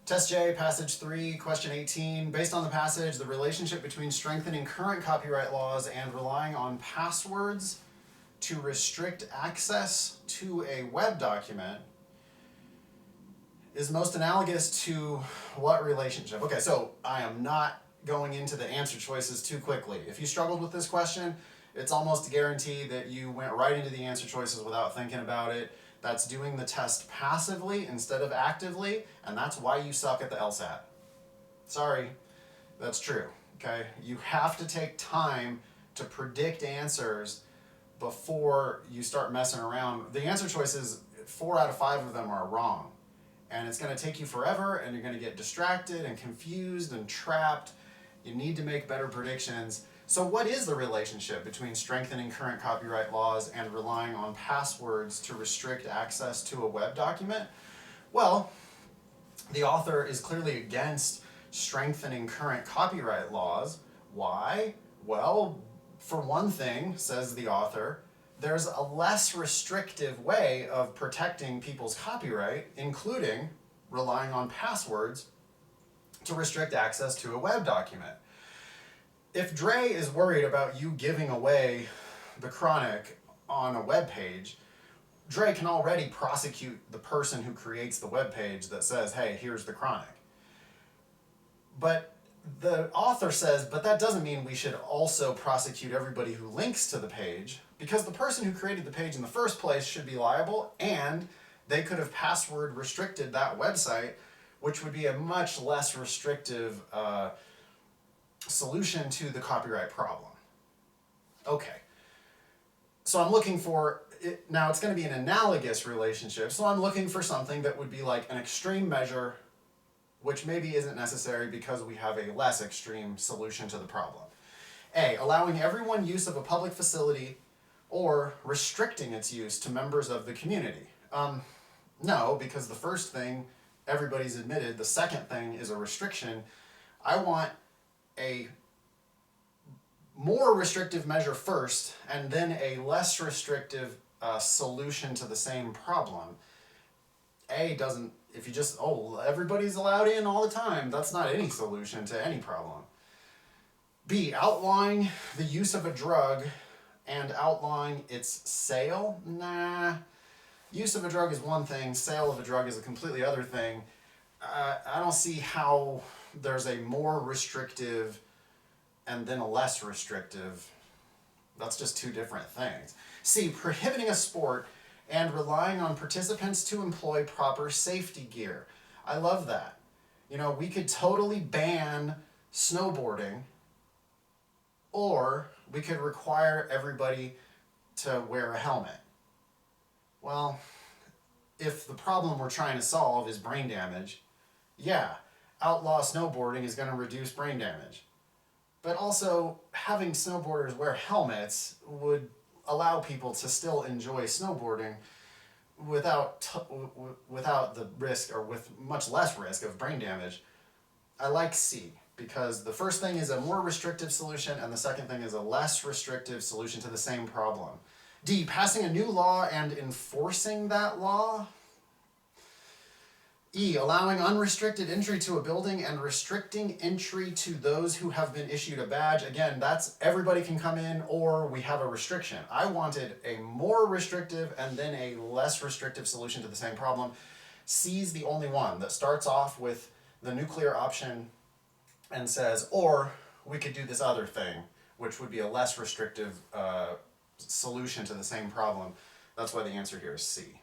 Test J, passage 3, question 18. Based on the passage, the relationship between strengthening current copyright laws and relying on passwords to restrict access to a web document is most analogous to what relationship? Okay, so I am not going into the answer choices too quickly. If you struggled with this question, it's almost a guarantee that you went right into the answer choices without thinking about it. That's doing the test passively instead of actively, and that's why you suck at the LSAT. Sorry, that's true, okay? You have to take time to predict answers before you start messing around. The answer choices, 4 out of 5 of them are wrong. And it's going to take you forever, and you're going to get distracted and confused and trapped. You need to make better predictions. So what is the relationship between strengthening current copyright laws and relying on passwords to restrict access to a web document? Well, the author is clearly against strengthening current copyright laws. Why? Well, for one thing, says the author, there's a less restrictive way of protecting people's copyright, including relying on passwords to restrict access to a web document. If Dre is worried about you giving away the chronic on a web page, Dre can already prosecute the person who creates the web page that says, hey, here's the chronic. But the author says, but that doesn't mean we should also prosecute everybody who links to the page, because the person who created the page in the first place should be liable, and they could have password restricted that website, which would be a much less restrictive solution to the copyright problem. Okay, so I'm looking for, now it's going to be an analogous relationship, so I'm looking for something that would be like an extreme measure, which maybe isn't necessary because we have a less extreme solution to the problem. A, allowing everyone use of a public facility or restricting its use to members of the community. No, because the first thing, everybody's admitted. The second thing is a restriction. I want a more restrictive measure first, and then a less restrictive solution to the same problem. A doesn't, if you just, everybody's allowed in all the time, that's not any solution to any problem. B, outlawing the use of a drug and outlawing its sale? Nah. Use of a drug is one thing, sale of a drug is a completely other thing. I don't see how there's a more restrictive and then a less restrictive. That's just two different things. C, prohibiting a sport and relying on participants to employ proper safety gear. I love that. You know, we could totally ban snowboarding, or we could require everybody to wear a helmet. Well, if the problem we're trying to solve is brain damage, yeah, outlaw snowboarding is going to reduce brain damage. But also, having snowboarders wear helmets would allow people to still enjoy snowboarding without the risk, or with much less risk of brain damage. I like C, because the first thing is a more restrictive solution, and the second thing is a less restrictive solution to the same problem. D, passing a new law and enforcing that law. E, allowing unrestricted entry to a building and restricting entry to those who have been issued a badge. Again, that's everybody can come in, or we have a restriction. I wanted a more restrictive and then a less restrictive solution to the same problem. C's the only one that starts off with the nuclear option and says, or we could do this other thing, which would be a less restrictive solution to the same problem. That's why the answer here is C.